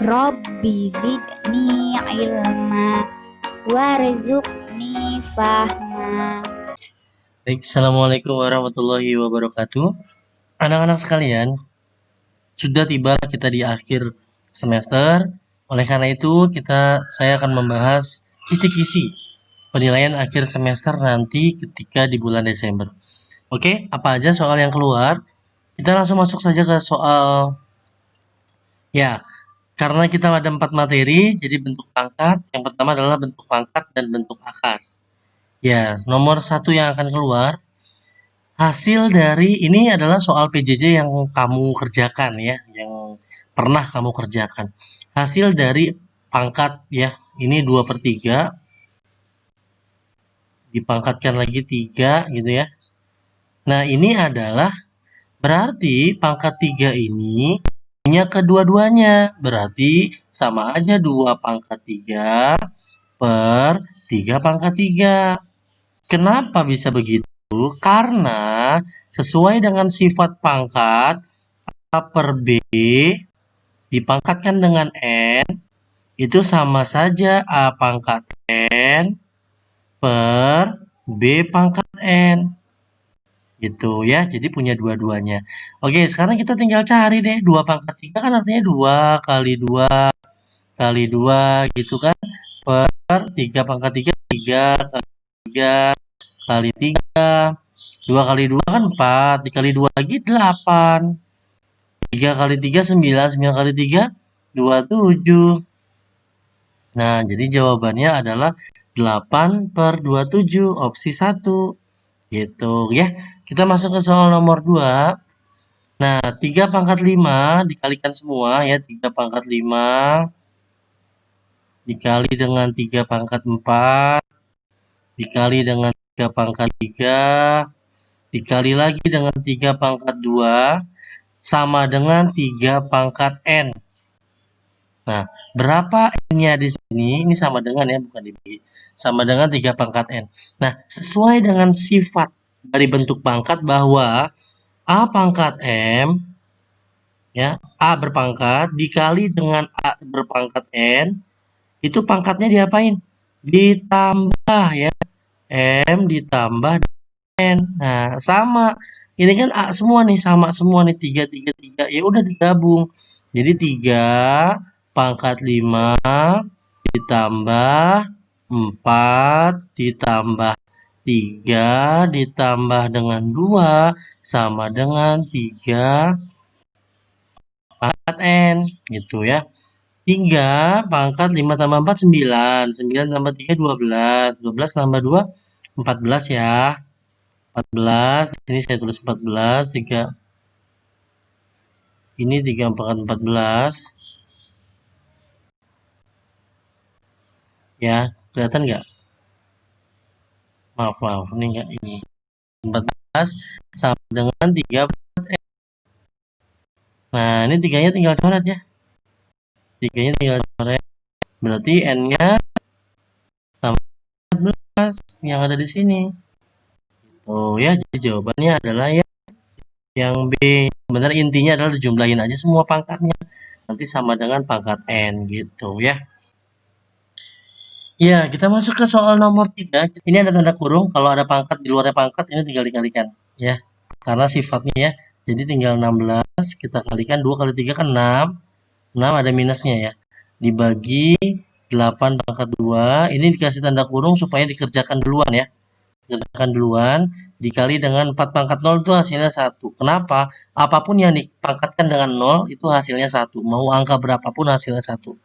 Rabbi zidni ilma warzuqni fahma. Baik, Assalamualaikum warahmatullahi wabarakatuh. Anak-anak sekalian, sudah tiba kita di akhir semester. Oleh karena itu, saya akan membahas kisi-kisi penilaian akhir semester nanti ketika di bulan Desember. Oke, apa aja soal yang keluar? Kita langsung masuk saja ke soal. Ya, karena kita ada 4 materi, jadi bentuk pangkat. Yang pertama adalah bentuk pangkat dan bentuk akar. Ya, nomor 1 yang akan keluar. Hasil dari ini adalah soal PJJ yang kamu kerjakan ya, yang pernah kamu kerjakan. Hasil dari pangkat ya, ini 2/3. Dipangkatkan lagi 3 gitu ya. Nah, ini adalah berarti pangkat 3 ini punya kedua-duanya. Berarti sama aja 2 pangkat 3 per 3 pangkat 3. Kenapa bisa begitu? Karena sesuai dengan sifat pangkat A per B dipangkatkan dengan N, itu sama saja A pangkat N per B pangkat N. Gitu ya, jadi punya dua-duanya. Oke, sekarang kita tinggal cari deh. 2 pangkat 3 kan artinya 2 kali 2 kali 2 gitu kan. Per 3 pangkat 3, 3 kali 3 kali 3. 2 kali 2 kan 4, dikali 2 lagi 8. 3 kali 3 9, 9 kali 3 27. Nah, jadi jawabannya adalah 8/27, opsi 1. Gitu ya. Kita masuk ke soal nomor 2. Nah, 3 pangkat 5 dikalikan semua ya, 3 pangkat 5 dikali dengan 3 pangkat 4 dikali dengan 3 pangkat 3 dikali lagi dengan 3 pangkat 2 sama dengan 3 pangkat N. Nah, berapa N-nya di sini? Ini sama dengan ya, bukan dibagi. Sama dengan 3 pangkat N. Nah, sesuai dengan sifat dari bentuk pangkat bahwa A pangkat M, ya, A berpangkat dikali dengan A berpangkat N, itu pangkatnya diapain? Ditambah ya. M ditambah N. Nah, sama. Ini kan A semua nih, sama semua nih, 3, 3, 3. Ya udah digabung. Jadi 3 pangkat 5 ditambah 4 ditambah 3 ditambah dengan 2 sama dengan 3 pangkat N. Gitu ya. 3 pangkat 5 tambah 4, 9. 9 tambah 3, 12. 12 tambah 2, 14 ya. 14, ini saya tulis 14, 3. Ini 3 pangkat 14. Ya, kelihatan nggak? Maaf, ini enggak ini. 14 sama dengan 3 pangkat N. Nah, ini 3-nya tinggal coret ya. 3-nya tinggal coret. Berarti N-nya sama 14 yang ada di sini. Oh ya, jadi jawabannya adalah ya yang B. Sebenarnya intinya adalah dijumlahin aja semua pangkatnya. Nanti sama dengan pangkat N gitu ya. Ya, kita masuk ke soal nomor 3. Ini ada tanda kurung. Kalau ada pangkat di luarnya pangkat, ini tinggal dikalikan. Ya, karena sifatnya ya. Jadi tinggal 16, kita kalikan 2 kali 3 kan 6. 6 ada minusnya ya. Dibagi 8 pangkat 2. Ini dikasih tanda kurung supaya dikerjakan duluan ya. Dikerjakan duluan. Dikali dengan 4 pangkat 0 itu hasilnya 1. Kenapa? Apapun yang dipangkatkan dengan 0 itu hasilnya 1. Mau angka berapapun hasilnya 1.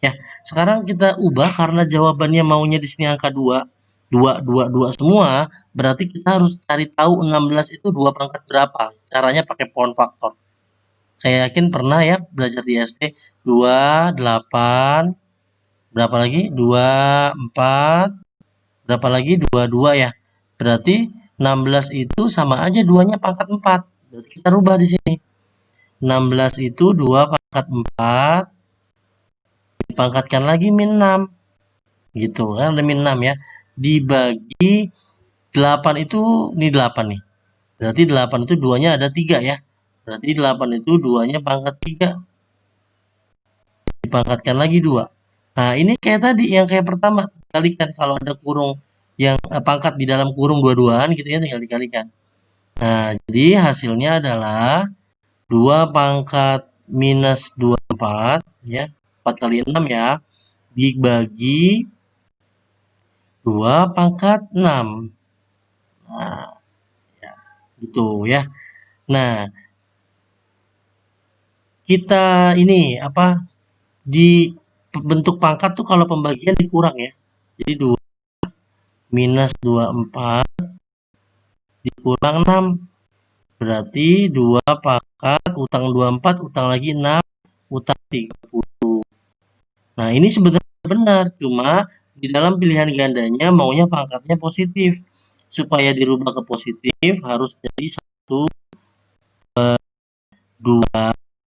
Ya, sekarang kita ubah karena jawabannya maunya di sini angka 2. 2, 2, 2 semua. Berarti kita harus cari tahu 16 itu 2 pangkat berapa. Caranya pakai pohon faktor. Saya yakin pernah ya belajar di SD. 2, 8. Berapa lagi? 2, 4. Berapa lagi? 2, 2 ya. Berarti 16 itu sama aja 2-nya pangkat 4. Berarti kita rubah di sini. 16 itu 2 pangkat 4. Dipangkatkan lagi min 6. Gitu kan, ada min 6 ya. Dibagi 8 itu, ini 8 nih. Berarti 8 itu 2-nya ada 3 ya. Berarti 8 itu 2-nya pangkat 3. dipangkatkan lagi 2. Nah, ini kayak tadi, yang kayak pertama, kalikan kalau ada kurung yang pangkat di dalam kurung dua-duaan gitu ya, tinggal dikalikan. Nah, jadi hasilnya adalah 2 pangkat minus 24, ya, 4 kali 6 ya, dibagi 2 pangkat 6. Nah, ya, gitu ya. Nah, kita ini apa, di bentuk pangkat tuh kalau pembagian dikurang ya. Jadi 2 minus 24 dikurang 6. Berarti 2 pangkat utang 24, utang lagi 6, utang 30. Nah, ini sebenarnya benar, cuma di dalam pilihan gandanya maunya pangkatnya positif. Supaya dirubah ke positif harus jadi 2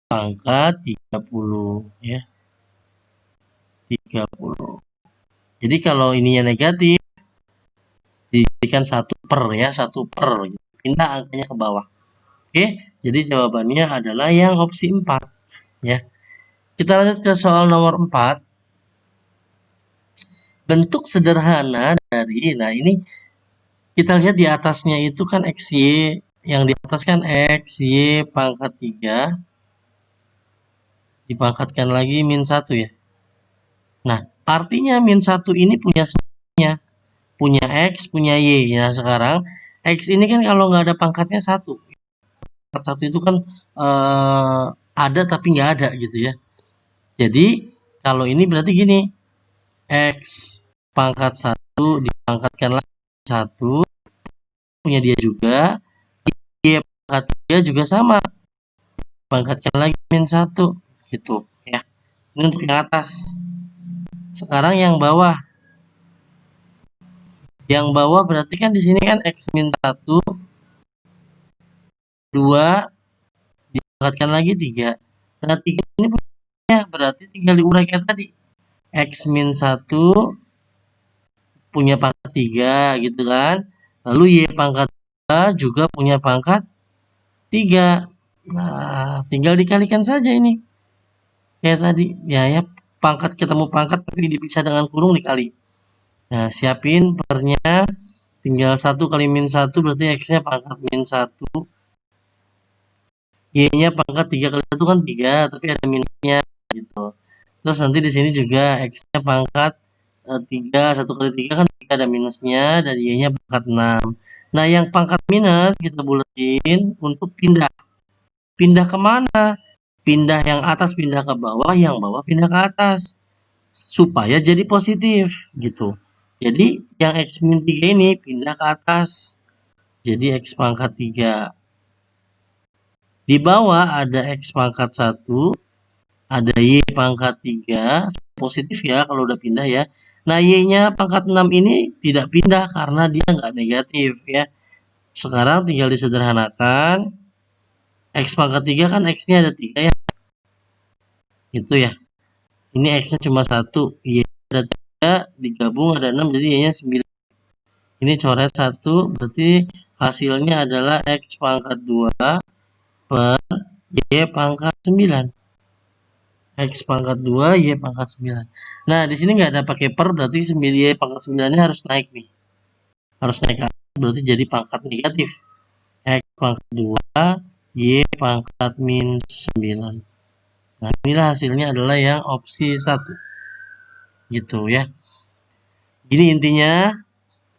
pangkat 30 ya. 30. Jadi kalau ininya negatif dijadikan 1 per ya, 1 per. Pindah angkanya ke bawah. Oke, jadi jawabannya adalah yang opsi 4 ya. Kita lanjut ke soal nomor 4. Bentuk sederhana dari, nah ini kita lihat di atasnya itu kan XY, yang di atas kan XY pangkat 3, dipangkatkan lagi min 1 ya. Nah, artinya min 1 ini punya semuanya. Punya X, punya Y. Nah, sekarang X ini kan kalau nggak ada pangkatnya 1. Pangkat 1 itu kan ada tapi nggak ada gitu ya. Jadi, kalau ini berarti gini. X pangkat 1 dipangkatkan lagi 1, punya dia juga. Y pangkat 3 juga sama. Pangkatkan lagi min 1 gitu ya. Ini untuk yang atas. Sekarang yang bawah. Yang bawah berarti kan di sini kan X min 1, 2 dipangkatkan lagi 3. Nah, 3 ini punya berarti tinggal diurai kayak tadi. X min 1 punya pangkat 3 gitu kan. Lalu Y pangkat 2 juga punya pangkat 3. Nah, tinggal dikalikan saja ini. Kayak tadi, ya pangkat ketemu pangkat tapi dipisah dengan kurung dikali. Nah, siapin pernya. Tinggal 1 kali min 1 berarti X-nya pangkat min 1. Y-nya pangkat 3 kali 1 kan 3, tapi ada minusnya gitu. Terus nanti di sini juga X-nya pangkat 3, 1 kali 3 kan 3 ada minusnya, dan Y-nya pangkat 6. Nah, yang pangkat minus kita buletin untuk pindah. Pindah kemana? Pindah yang atas pindah ke bawah, yang bawah pindah ke atas. Supaya jadi positif gitu. Jadi yang X min 3 ini pindah ke atas. Jadi X pangkat 3. Di bawah ada X pangkat 1, ada Y pangkat 3, positif ya kalau udah pindah ya. Nah, Y-nya pangkat 6 ini tidak pindah karena dia nggak negatif ya. Sekarang tinggal disederhanakan. X pangkat 3 kan X-nya ada 3 ya. Itu ya. Ini X-nya cuma 1, Y ada 3, digabung ada 6, jadi Y-nya 9. Ini coret 1, berarti hasilnya adalah X pangkat 2 per Y pangkat 9. X pangkat 2, Y pangkat 9. Nah, di sini nggak ada pakai per, berarti Y pangkat 9-nya harus naik nih. Harus naik ke atas, berarti jadi pangkat negatif. X pangkat 2, Y pangkat min 9. Nah, inilah hasilnya adalah yang opsi 1. Gitu ya. Jadi intinya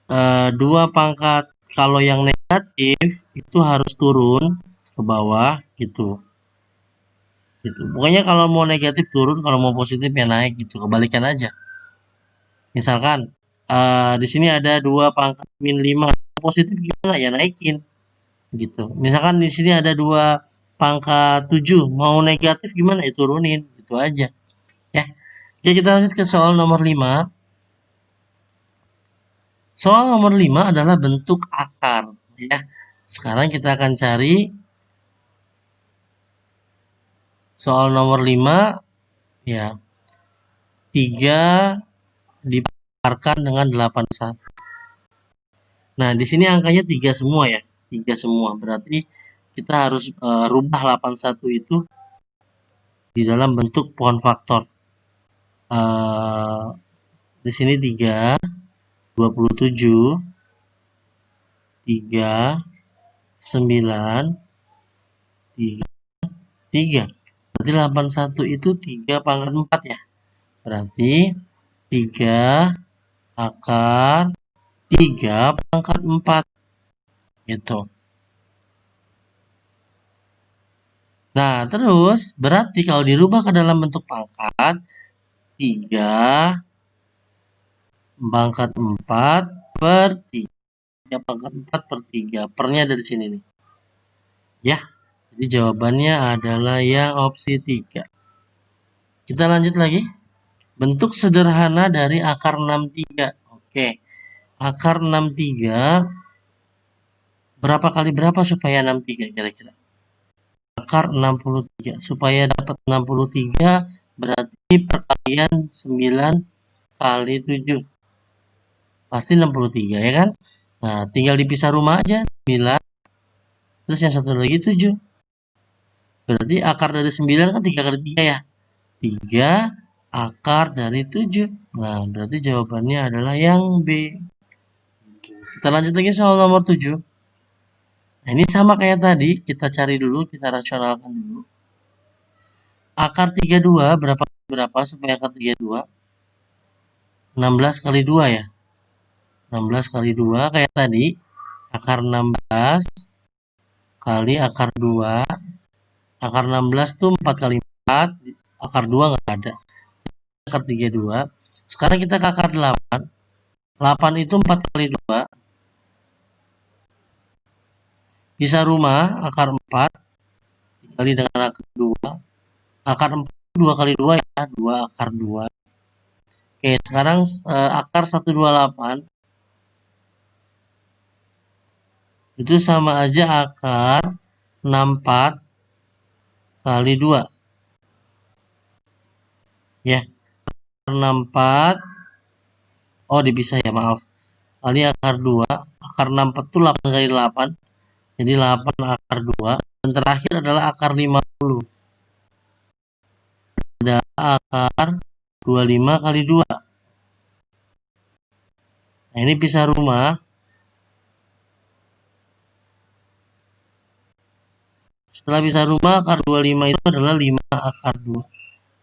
2 pangkat kalau yang negatif itu harus turun ke bawah gitu. Pokoknya kalau mau negatif turun, kalau mau positif ya naik gitu. Kebalikan aja. Misalkan di sini ada 2 pangkat min 5. Positif gimana? Ya naikin. Gitu. Misalkan di sini ada 2 pangkat 7. Mau negatif gimana? Ya turunin. Gitu aja. Ya. Oke, kita lanjut ke soal nomor 5. Soal nomor 5 adalah bentuk akar. Ya. Sekarang kita akan cari soal nomor 5. Ya. 3 dipakarkan dengan 81. Nah, di sini angkanya 3 semua ya. 3 semua. Berarti kita harus rubah 81 itu di dalam bentuk pohon faktor. Di sini 3, 27, 3, 9, 3, 3. Berarti 81 itu 3 pangkat 4 ya. Berarti 3 akar 3 pangkat 4. Gitu. Nah, terus berarti kalau dirubah ke dalam bentuk pangkat, 3 pangkat 4 per 3 pangkat 4 per 3. Pernya dari sini nih. Ya, jadi jawabannya adalah yang opsi 3. Kita lanjut lagi. Bentuk sederhana dari akar 63. Oke, akar 63 berapa kali berapa supaya 63 kira-kira? Akar 63. Supaya dapat 63 berarti perkalian 9 kali 7. Pasti 63 ya kan? Nah, tinggal dipisah rumah aja. 9. Terus yang satu lagi 7. Berarti akar dari 9 kan 3 kali 3 ya. 3 akar dari 7. Nah, berarti jawabannya adalah yang B. Kita lanjut lagi soal nomor 7. Nah, ini sama kayak tadi. Kita cari dulu, kita rasionalkan dulu. Akar 32 berapa supaya akar 32? 16 kali 2 ya. 16 kali 2 kayak tadi. Akar 16 kali akar 2. Akar 16 tuh 4 kali 4. Akar 2 nggak ada. Akar 32. Sekarang kita ke akar 8. 8 itu 4 kali 2. Bisa rumah akar 4 dikali dengan akar 2. Akar 4 2 kali 2 ya. 2 akar 2. Oke, sekarang akar 128 itu sama aja akar 64 kali 2. Ya, 64. Oh, dipisah ya, maaf. Kali akar 2. Akar 64 itu 8 kali 8. Jadi 8 akar 2. Dan terakhir adalah akar 50. Ada akar 25 kali 2. Nah, ini pisah rumah. Setelah pisah rumah, akar 25 itu adalah 5 akar 2.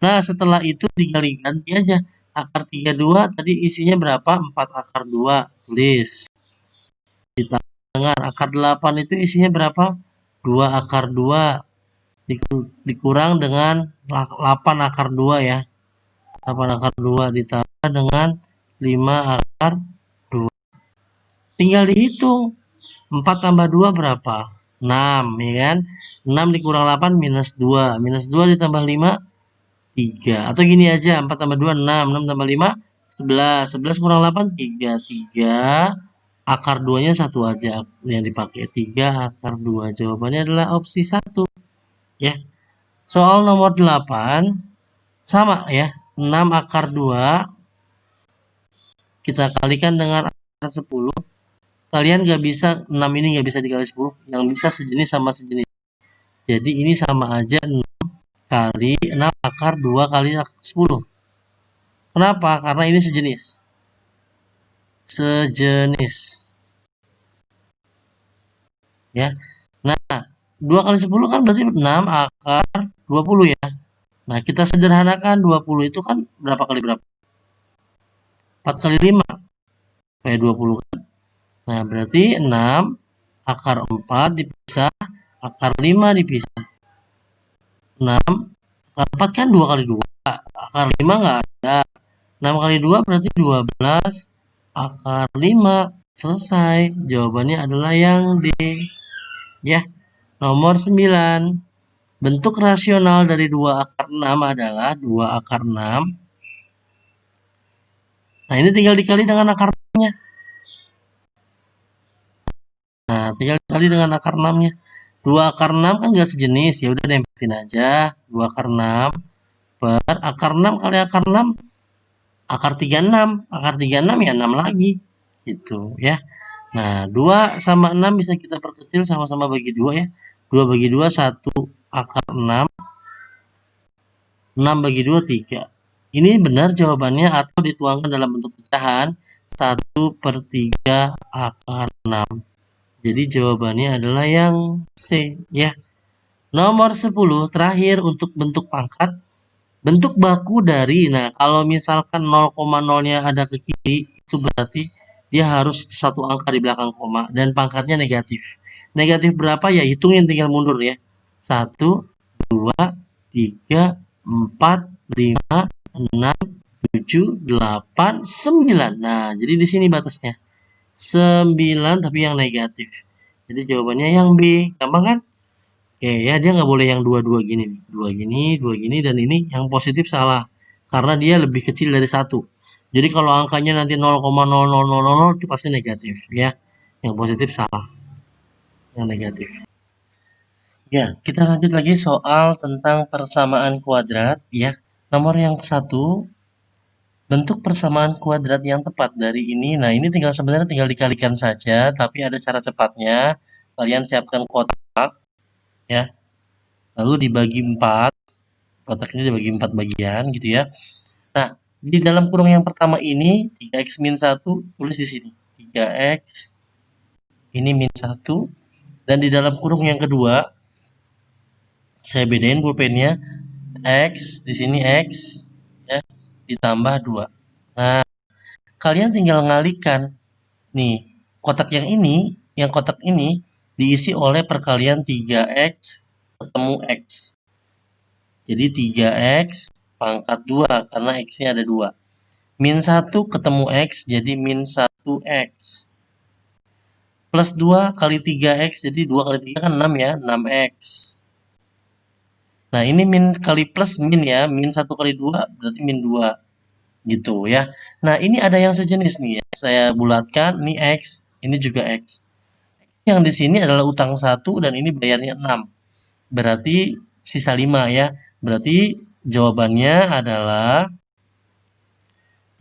Nah, setelah itu tinggal diganti aja. Akar 32 tadi isinya berapa? 4 akar 2. Tulis. Ditambah dengan akar 8 itu isinya berapa? 2 akar 2. Dikurang dengan 8 akar 2 ya. 8 akar 2 ditambah dengan 5 akar 2. Tinggal dihitung. 4 tambah 2 berapa? 6 ya kan? 6 dikurang 8 minus 2. Minus 2 ditambah 5 3. Atau gini aja, 4 tambah 2 6. 6 tambah 5 11. 11 kurang 8 3. 3 akar 2-nya 1 aja yang dipakai. 3 akar 2. Jawabannya adalah opsi 1 ya. Soal nomor 8 sama ya. 6 akar 2 kita kalikan dengan akar 10. Kalian gak bisa 6 ini gak bisa dikali 10. Yang bisa sejenis sama sejenis. Jadi ini sama aja 6 kali 6 akar 2 kali 10. Kenapa? Karena ini sejenis. Sejenis. Ya. Nah, 2 kali 10 kan berarti 6 akar 20 ya. Nah, kita sederhanakan 20 itu kan berapa kali berapa? 4 kali 5. Kayak 20 kan. Nah, berarti 6 akar 4 dipisah, akar 5 dipisah. 6 akar 4 kan 2 kali 2. Akar 5 nggak ada. 6 kali 2 berarti 12 akar 5. Selesai. Jawabannya adalah yang D. Ya. Nomor 9. Bentuk rasional dari 2 akar 6 adalah 2 akar 6. Nah, ini tinggal dikali dengan akarnya. Nah, tinggal dikali dengan akar 6-nya. 2 akar 6 kan gak sejenis. Ya udah dempetin aja. 2 akar 6 per akar 6 kali akar 6. Akar 36. Akar 36 ya 6 lagi. Gitu ya. Nah, 2 sama 6 bisa kita perkecil sama-sama bagi 2 ya. 2 bagi 2 1 akar 6. 6 bagi 2 3. Ini benar jawabannya atau dituangkan dalam bentuk pecahan 1/3 akar 6. Jadi jawabannya adalah yang C ya. Nomor 10 terakhir untuk bentuk pangkat. Bentuk baku dari, nah kalau misalkan 0,0-nya ada ke kiri, itu berarti dia harus satu angka di belakang koma dan pangkatnya negatif. Negatif berapa ya? Hitungin tinggal mundur ya. 1, 2, 3, 4, 5, 6, 7, 8, 9. Nah, jadi di sini batasnya. 9 tapi yang negatif. Jadi jawabannya yang B. Gampang kan? Oke ya, dia nggak boleh yang dua-dua gini nih. Dua gini, dan ini yang positif salah. Karena dia lebih kecil dari 1. Jadi kalau angkanya nanti 0,0000 itu pasti negatif ya. Yang positif salah. Yang negatif. Ya, kita lanjut lagi soal tentang persamaan kuadrat ya. Nomor yang satu, bentuk persamaan kuadrat yang tepat dari ini. Nah, ini sebenarnya tinggal dikalikan saja, tapi ada cara cepatnya. Kalian siapkan kotak ya. Lalu dibagi 4. Kotak ini dibagi 4 bagian gitu ya. Nah, di dalam kurung yang pertama ini 3x min 1 tulis di sini. 3x ini min 1 dan di dalam kurung yang kedua saya bedain pulpennya, x di sini x ya ditambah 2. Nah, kalian tinggal ngalikan nih kotak ini diisi oleh perkalian 3x ketemu x. Jadi 3x pangkat 2 karena x-nya ada 2. Min 1 ketemu x jadi min 1x. Plus 2 kali 3x jadi 2 kali 3 kan 6 ya, 6x. Nah ini min kali plus min ya, min 1 kali 2 berarti min 2. Gitu ya. Nah ini ada yang sejenis nih ya, saya bulatkan, ini x, ini juga x. Yang di sini adalah utang 1 dan ini bayarnya 6. Berarti sisa 5 ya. Berarti jawabannya adalah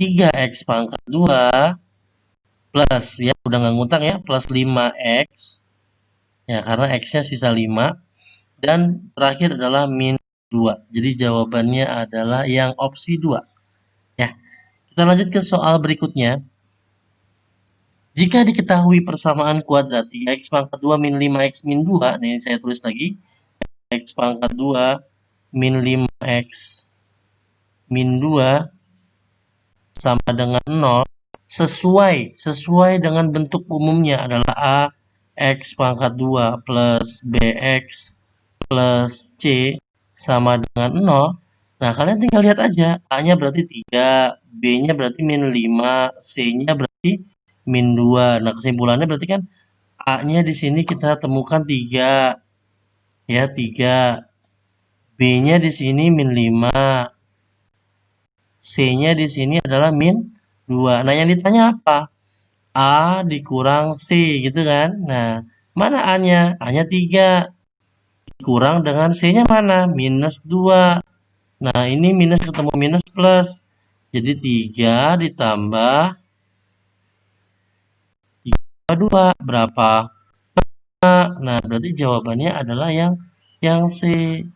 3x pangkat 2 plus ya udah nggak ngutang ya plus 5x ya karena x-nya sisa 5 dan terakhir adalah min 2. Jadi jawabannya adalah yang opsi 2 ya. Kita lanjut ke soal berikutnya. Jika diketahui persamaan kuadrat 3x pangkat 2 min 5x min 2, nah ini saya tulis lagi, x pangkat 2 min 5x min 2 sama dengan 0 sesuai dengan bentuk umumnya adalah A x pangkat 2 plus bx plus c sama dengan 0. Nah, kalian tinggal lihat aja. A-nya berarti 3, B-nya berarti min 5, C-nya berarti min 2. Nah, kesimpulannya berarti kan A-nya di sini kita temukan 3. Ya, 3. B-nya di sini min 5. C-nya di sini adalah min 2. Nah, yang ditanya apa? A dikurang C gitu kan. Nah, mana A-nya? A-nya 3. Dikurang dengan C-nya mana? Minus 2. Nah, ini minus ketemu minus plus. Jadi 3 ditambah 2 berapa? Nah, berarti jawabannya adalah yang C.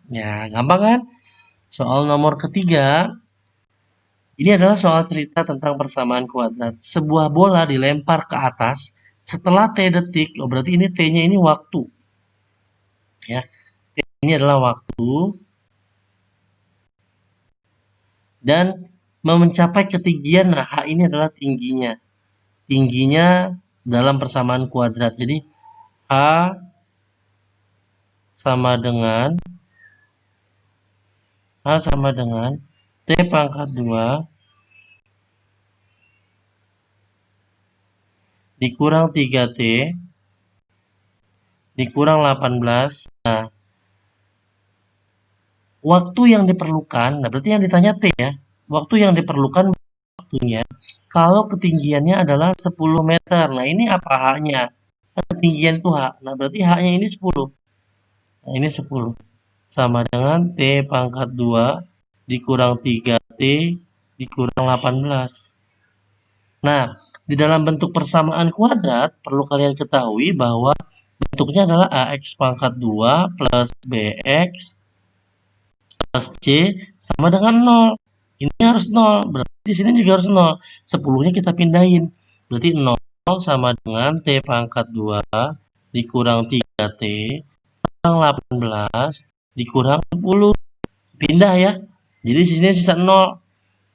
Ya, gampang kan? Soal nomor ketiga. Ini adalah soal cerita tentang persamaan kuadrat. Sebuah bola dilempar ke atas setelah T detik. Oh, berarti ini T-nya ini waktu. Ya. T ini adalah waktu. Dan mencapai ketinggian, nah H ini adalah tingginya. Tingginya dalam persamaan kuadrat. Jadi H sama dengan T pangkat 2 dikurang 3T dikurang 18. Nah, waktu yang diperlukan, nah berarti yang ditanya T ya. Waktu yang diperlukan waktunya kalau ketinggiannya adalah 10 meter. Nah, ini apa H-nya? Kan ketinggian itu H. Nah, berarti H-nya ini 10. Nah, ini 10. Sama dengan T pangkat 2 dikurang 3T dikurang 18. Nah, di dalam bentuk persamaan kuadrat, perlu kalian ketahui bahwa bentuknya adalah AX pangkat 2 plus BX plus C sama dengan 0. Ini harus 0, berarti di sini juga harus 0. 10-nya kita pindahin. Berarti 0 sama dengan T pangkat 2 dikurang 3T kurang 18 dikurang 10. Pindah ya. Jadi di sini sisa 0.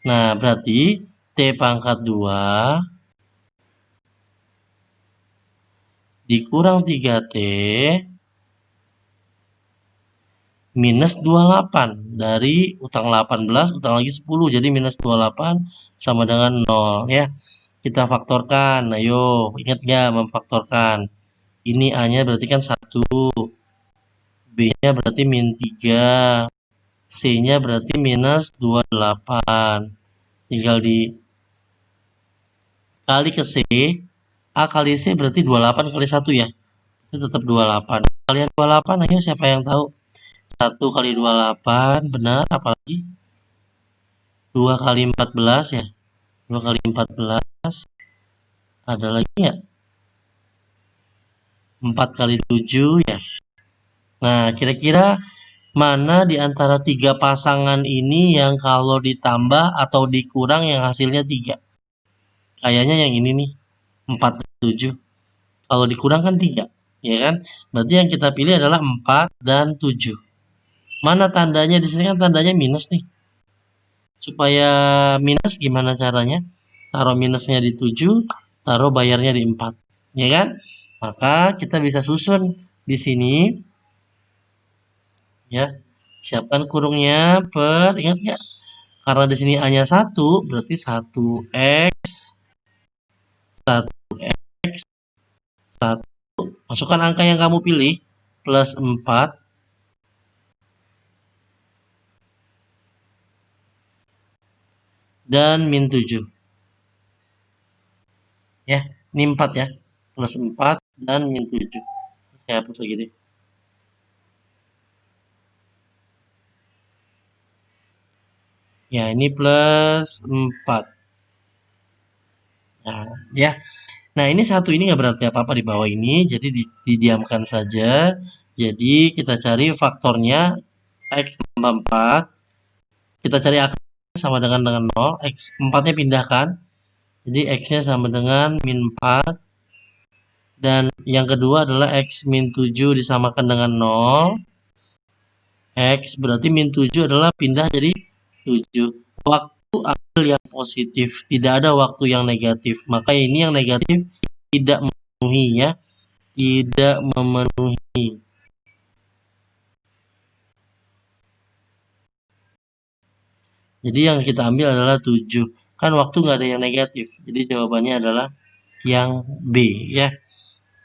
Nah, berarti T pangkat 2 dikurang 3T minus 28. Dari utang 18, utang lagi 10. Jadi minus 28 sama dengan 0 ya. Kita faktorkan. Ayo, ingat gak memfaktorkan? Ini A-nya berarti kan 1. B-nya berarti min 3. C-nya berarti minus 28. Tinggal dikali ke C. A kali C berarti 28 kali 1 ya. Itu tetap 28. Kalian 28, ayo siapa yang tahu? 1 kali 28, benar, apalagi? 2 kali 14 ya. 2 kali 14. Ada lagi ya? 4 kali 7 ya. Nah, kira-kira mana di antara 3 pasangan ini yang kalau ditambah atau dikurang yang hasilnya 3? Kayaknya yang ini nih, 4 dan 7. Kalau dikurang kan 3, ya kan? Berarti yang kita pilih adalah 4 dan 7. Mana tandanya? Di sini kan tandanya minus nih. Supaya minus gimana caranya? Taruh minusnya di 7, taruh bayarnya di 4. Ya kan? Maka kita bisa susun di sini. Ya. Siapkan kurungnya per, ingat nggak? Karena di sini hanya 1, berarti 1x, 1x, 1. Masukkan angka yang kamu pilih, plus 4. Dan min 7. Ya, ini 4 ya. Plus 4 dan min 7. Saya hapus lagi deh. Ya, ini plus 4. Nah, ya. Nah, ini 1 ini nggak berarti apa-apa di bawah ini. Jadi didiamkan saja. Jadi kita cari faktornya X tambah 4. Kita cari akarnya sama dengan 0. X 4-nya pindahkan. Jadi X-nya sama dengan min 4. Dan yang kedua adalah X min 7 disamakan dengan 0. X berarti min 7 adalah pindah jadi 7. Waktu ambil yang positif, tidak ada waktu yang negatif. Maka ini yang negatif tidak memenuhi ya. Tidak memenuhi. Jadi yang kita ambil adalah 7. Kan waktu nggak ada yang negatif. Jadi jawabannya adalah yang B ya.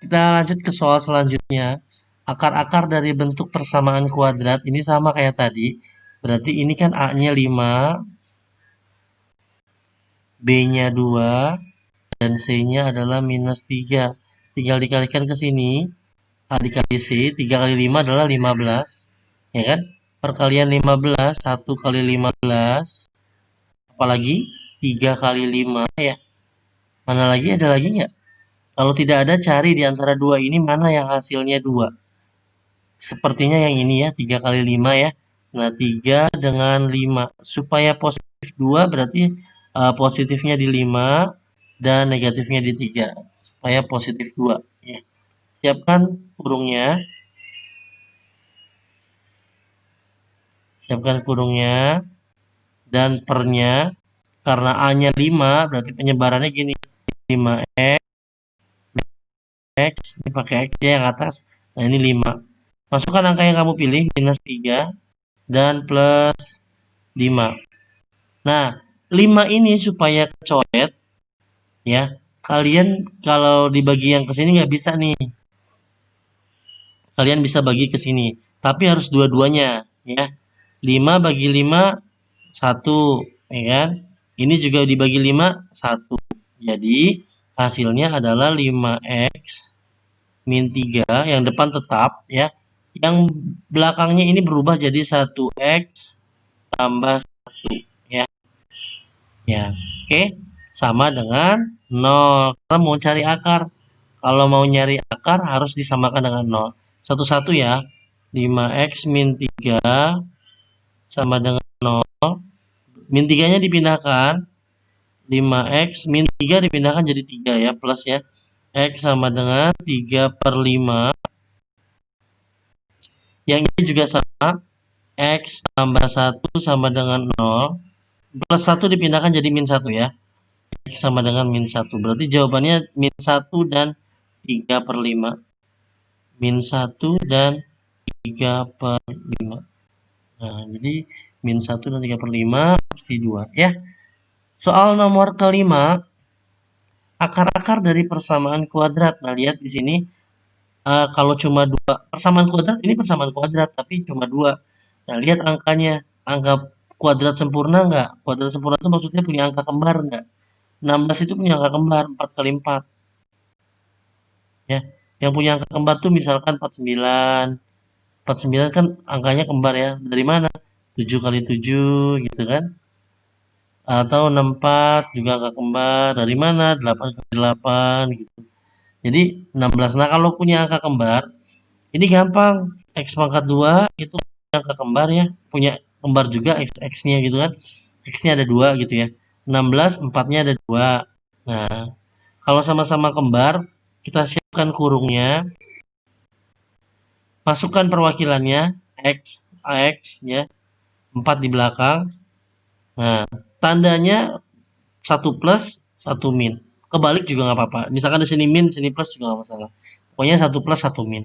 Kita lanjut ke soal selanjutnya. Akar-akar dari bentuk persamaan kuadrat ini sama kayak tadi. Berarti ini kan A-nya 5, B-nya 2, dan C-nya adalah minus 3. Tinggal dikalikan ke sini. A dikali C, 3 kali 5 adalah 15. Ya kan? Perkalian 15, 1 kali 15. Apalagi 3 kali 5 ya. Mana lagi? Ada lagi nggak? Kalau tidak ada, cari di antara dua ini mana yang hasilnya 2. Sepertinya yang ini ya, 3 kali 5 ya. Nah, 3 dengan 5. Supaya positif 2 berarti positifnya di 5 dan negatifnya di 3. Supaya positif 2. Ya. Siapkan kurungnya. Siapkan kurungnya. Dan pernya. Karena A-nya 5, berarti penyebarannya gini. 5x. Ini pakai X ya yang atas. Nah, ini 5. Masukkan angka yang kamu pilih, minus 3 dan plus 5. Nah, 5 ini supaya kecoret, ya, kalian kalau dibagi yang ke sini nggak bisa nih. Kalian bisa bagi ke sini, tapi harus dua-duanya, ya. 5 bagi 5, 1, ya kan? Ini juga dibagi 5, 1. Jadi, hasilnya adalah 5x min 3, yang depan tetap, ya. Yang belakangnya ini berubah jadi 1x tambah 1 ya. Ya, oke. Sama dengan 0. Karena mau cari akar. Kalau mau nyari akar harus disamakan dengan 0. Satu-satu ya. 5x min 3 sama dengan 0. min 3-nya dipindahkan, 5x min 3 dipindahkan jadi 3 ya, plus ya. X sama dengan 3/5. Yang ini juga sama, X tambah 1 sama dengan 0. Plus 1 dipindahkan jadi min 1 ya. X sama dengan min 1. Berarti jawabannya min 1 dan 3/5. Min 1 dan 3/5. Nah, jadi min 1 dan 3/5 opsi 2 ya. Soal nomor kelima, akar-akar dari persamaan kuadrat. Nah, lihat di sini kalau cuma 2 persamaan kuadrat, ini persamaan kuadrat tapi cuma 2. Nah, lihat angkanya. Angka kuadrat sempurna enggak? Kuadrat sempurna itu maksudnya punya angka kembar enggak? 16 itu punya angka kembar 4 kali 4. Ya. Yang punya angka kembar tuh misalkan 49. 49 kan angkanya kembar ya. Dari mana? 7 kali 7 gitu kan. Atau 64 juga angka kembar. Dari mana? 8 kali 8 gitu. Jadi 16. Nah, kalau punya angka kembar, ini gampang. X pangkat 2 itu angka kembar ya. Punya kembar juga X-nya gitu kan. X-nya ada 2 gitu ya. 16, 4-nya ada 2. Nah, kalau sama-sama kembar, kita siapkan kurungnya. Masukkan perwakilannya. X, AX ya. 4 di belakang. Nah, tandanya 1 plus, 1 min. Kebalik juga nggak apa-apa. Misalkan di sini min, sini plus juga nggak masalah. Pokoknya 1 plus, 1 min.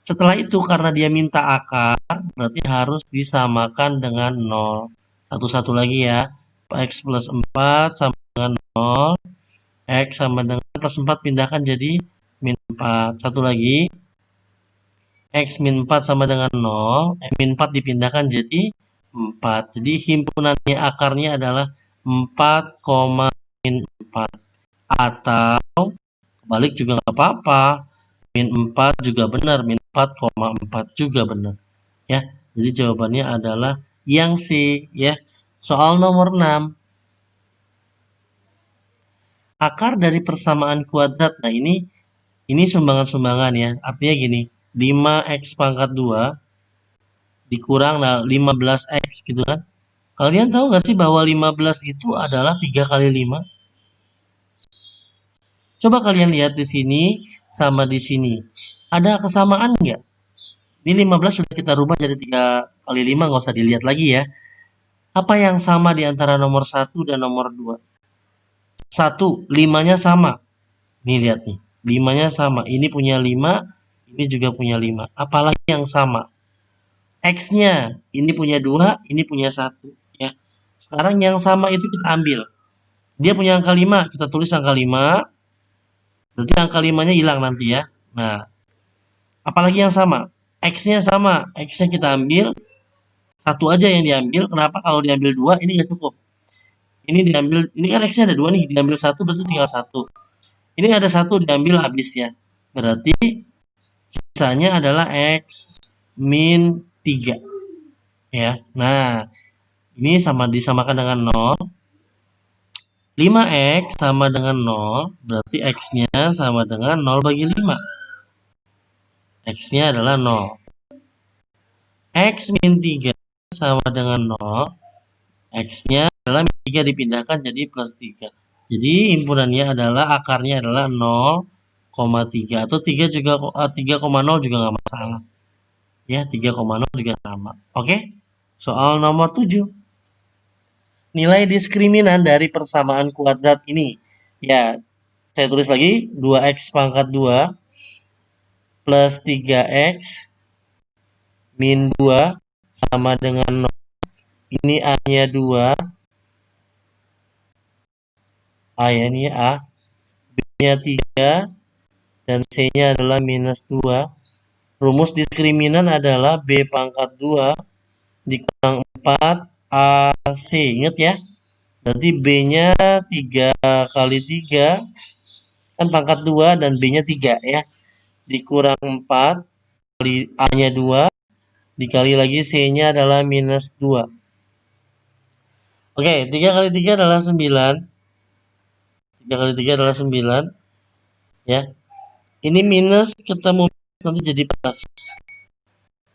Setelah itu karena dia minta akar, berarti harus disamakan dengan 0. Satu-satu lagi ya. X plus 4 sama dengan 0. X sama dengan plus 4 pindahkan jadi min 4. Satu lagi. X min 4 sama dengan 0. Min 4 dipindahkan jadi 4. Jadi himpunannya akarnya adalah 4, min 4. Atau kebalik juga nggak apa-apa. Min 4 juga benar. Min 4,4 juga benar. Ya, jadi jawabannya adalah yang C. Ya. Soal nomor 6. Akar dari persamaan kuadrat. Nah, ini sumbangan-sumbangan ya. Artinya gini. 5x pangkat 2 dikurang 15x gitu kan. Kalian tahu nggak sih bahwa 15 itu adalah 3 kali 5? Coba kalian lihat di sini sama di sini. Ada kesamaan nggak? Ini 15 sudah kita rubah jadi 3 kali 5, nggak usah dilihat lagi ya. Apa yang sama di antara nomor 1 dan nomor 2? 1, 5-nya sama. Nih lihat nih, 5-nya sama. Ini punya 5, ini juga punya 5. Apalagi yang sama? X-nya, ini punya 2, ini punya 1. Ya. Sekarang yang sama itu kita ambil. Dia punya angka 5, kita tulis angka 5. Berarti angka 5-nya hilang nanti ya. Nah, apalagi yang sama? X-nya sama. X-nya kita ambil. Satu aja yang diambil. Kenapa? Kalau diambil 2, ini nggak cukup. Ini diambil, ini kan X-nya ada 2 nih. Diambil 1 berarti tinggal 1. Ini ada 1 diambil habis ya. Berarti sisanya adalah X min 3. Ya. Nah, ini sama disamakan dengan 0. 5x sama dengan 0, berarti x-nya sama dengan 0 bagi 5. X-nya adalah 0. X min 3 sama dengan 0. X-nya adalah min 3 dipindahkan jadi plus 3. Jadi himpunannya adalah akarnya adalah 0,3 atau 3 juga 3,0 juga nggak masalah. Ya, 3,0 juga sama. Oke. Soal nomor 7. Nilai diskriminan dari persamaan kuadrat ini. Ya, saya tulis lagi 2x pangkat 2 plus 3x min 2 sama dengan 0. Ini A-nya 2. A ya, ini A. B-nya 3. Dan C-nya adalah minus 2. Rumus diskriminan adalah B pangkat 2 dikurang 4 AC. Ingat ya. Berarti B-nya 3 kali 3. Kan pangkat 2 dan B-nya 3 ya. Dikurang 4 kali A-nya 2. Dikali lagi C-nya adalah minus 2. Oke, 3 kali 3 adalah 9. 3 kali 3 adalah 9. Ya. Ini minus ketemu nanti jadi plus.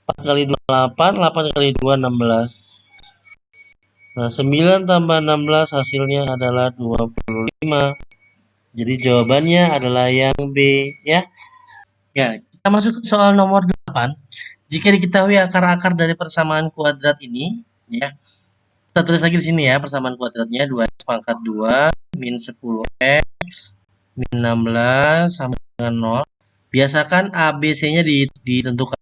4 kali 2 8, 8 kali 2 16. Nah, 9 tambah 16 hasilnya adalah 25. Jadi jawabannya adalah yang B ya. Ya, kita masuk ke soal nomor 8. Jika diketahui akar-akar dari persamaan kuadrat ini, ya. Kita tulis lagi di sini ya, persamaan kuadratnya 2x pangkat 2 min 10x min 16 sama dengan 0. Biasakan A, B, C-nya ditentukan.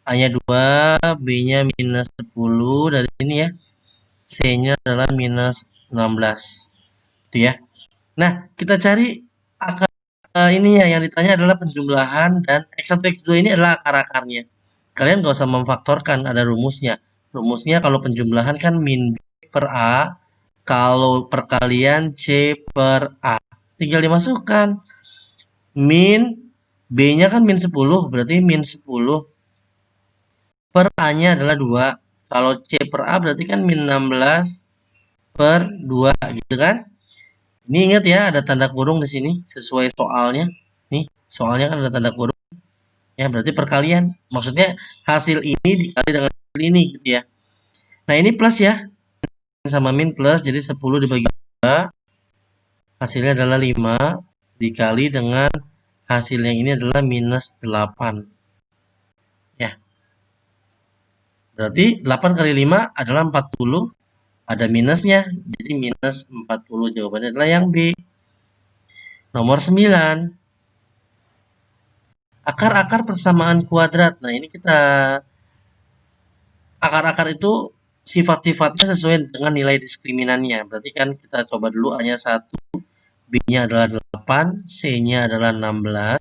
A-nya 2, B-nya minus 10 dari sini ya. C-nya adalah minus 16. Itu ya. Nah, kita cari akar ini ya, yang ditanya adalah penjumlahan dan X1, X2 ini adalah akar-akarnya. Kalian gak usah memfaktorkan, ada rumusnya. Rumusnya kalau penjumlahan kan min B per A, kalau perkalian C per A. Tinggal dimasukkan. Min B-nya kan min 10, berarti min 10 per A-nya adalah 2. Kalau C per A berarti kan min 16 per 2 gitu kan. Ini ingat ya, ada tanda kurung di sini sesuai soalnya. Nih, soalnya kan ada tanda kurung. Ya, berarti perkalian. Maksudnya hasil ini dikali dengan hasil ini gitu ya. Nah, ini plus ya. Sama min plus, jadi 10 dibagi 2. Hasilnya adalah 5 dikali dengan hasil yang ini adalah minus 8. Ya. Berarti 8 kali 5 adalah 40. Ada minusnya, jadi minus 40. Jawabannya adalah yang B. Nomor 9. Akar-akar persamaan kuadrat. Nah, ini kita akar-akar itu sifat-sifatnya sesuai dengan nilai diskriminannya. Berarti kan kita coba dulu A-nya 1, B-nya adalah 8, C-nya adalah 16.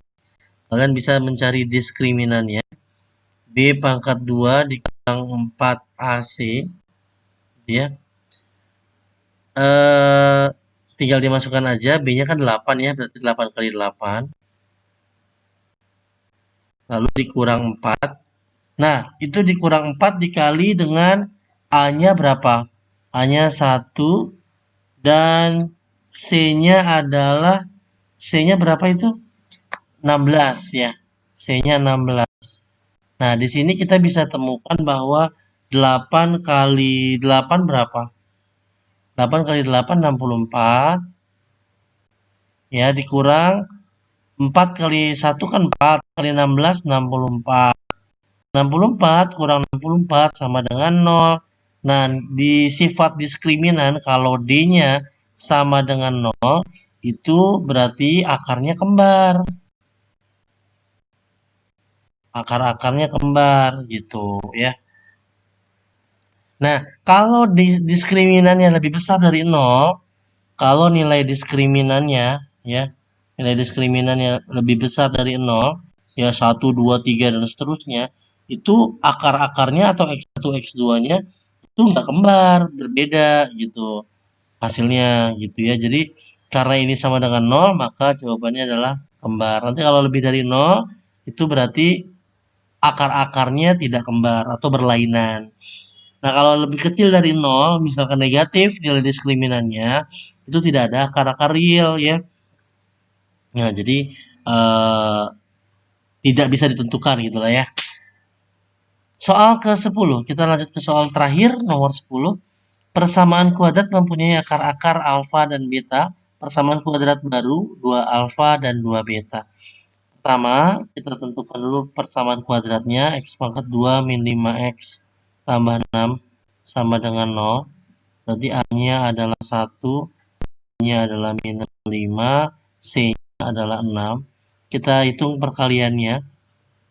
Kalian bisa mencari diskriminannya. B pangkat 2 dikali 4 AC. Ya. Tinggal dimasukkan aja. B-nya kan 8 ya, berarti 8 kali 8. Lalu dikurang 4. Nah, itu dikurang 4 dikali dengan A-nya berapa? A-nya 1 dan C-nya adalah C-nya berapa itu? 16 ya. C-nya 16. Nah, di sini kita bisa temukan bahwa 8 kali 8 berapa? 8 kali 8 64. Ya, dikurang 4 kali 1 kan 4 kali 16 64. 64 kurang 64 sama dengan 0. Nah, di sifat diskriminan kalau D-nya sama dengan 0, itu berarti akarnya kembar. Akar-akarnya kembar gitu ya. Nah, kalau diskriminannya lebih besar dari 0, kalau nilai diskriminannya ya, nilai diskriminannya lebih besar dari 0, ya 1, 2, 3 dan seterusnya, itu akar-akarnya atau X1, X2-nya itu nggak kembar, berbeda gitu hasilnya gitu ya. Jadi karena ini sama dengan 0, maka jawabannya adalah kembar. Nanti kalau lebih dari 0, itu berarti akar-akarnya tidak kembar atau berlainan. Nah, kalau lebih kecil dari 0, misalkan negatif nilai diskriminannya, itu tidak ada akar-akar real ya. Nah, jadi tidak bisa ditentukan gitu lah ya. Soal ke-10, kita lanjut ke soal terakhir nomor 10. Persamaan kuadrat mempunyai akar-akar alfa dan beta. Persamaan kuadrat baru 2 alfa dan 2 beta. Pertama, kita tentukan dulu persamaan kuadratnya. X pangkat 2 min 5x tambah 6 sama dengan 0. Berarti A-nya adalah 1, B-nya adalah minus 5, C-nya adalah 6. Kita hitung perkaliannya.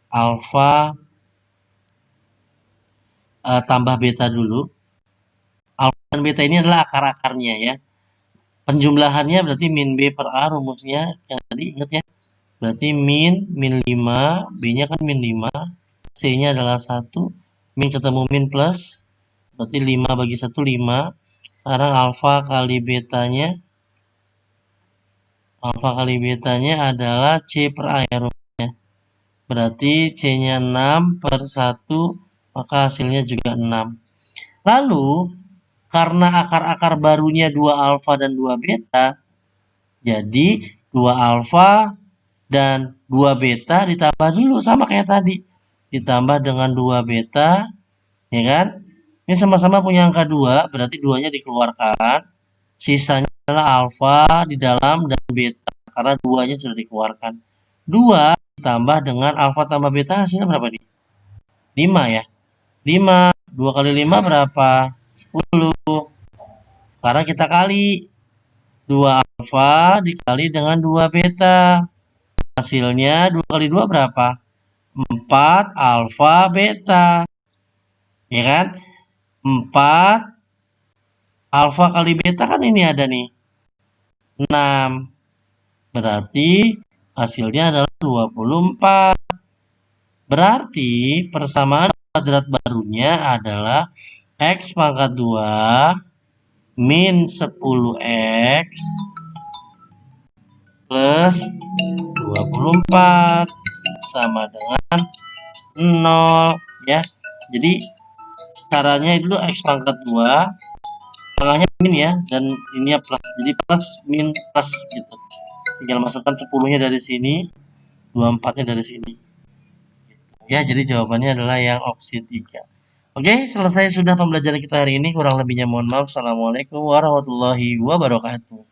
Alfa tambah beta dulu. Alfa dan beta ini adalah akar-akarnya ya. Penjumlahannya berarti min B per A rumusnya. Yang tadi ingat ya. Berarti min 5, B-nya kan min 5, C-nya adalah 1, min ketemu min plus, berarti 5 bagi 1, 5. Sekarang alfa kali betanya adalah C per A ya rumusnya. Berarti C-nya 6 per 1, maka hasilnya juga 6. Lalu, karena akar-akar barunya 2 alfa dan 2 beta, jadi 2 alfa dan 2 beta ditambah dulu sama kayak tadi. Ditambah dengan 2 beta, ya kan? Ini sama-sama punya angka 2, berarti 2-nya dikeluarkan. Sisanya adalah alfa di dalam dan beta, karena 2-nya sudah dikeluarkan. 2 ditambah dengan alfa tambah beta hasilnya berapa nih? 5 ya. 5. 2 kali 5 berapa? 10. Sekarang kita kali. 2 alfa dikali dengan 2 beta. Hasilnya 2 kali 2 berapa? 4 alfa beta. Ya kan? 4 alfa kali beta kan ini ada nih. 6. Berarti hasilnya adalah 24. Berarti persamaan kuadrat barunya adalah X pangkat 2 min 10X plus 24 sama dengan 0 ya. Jadi caranya itu X pangkat 2 tengahnya min ya, dan ininya plus, jadi plus min plus gitu. Tinggal masukkan 10-nya dari sini, 24-nya dari sini. Ya, jadi jawabannya adalah yang opsi 3. Oke, selesai sudah pembelajaran kita hari ini. Kurang lebihnya mohon maaf. Assalamualaikum warahmatullahi wabarakatuh.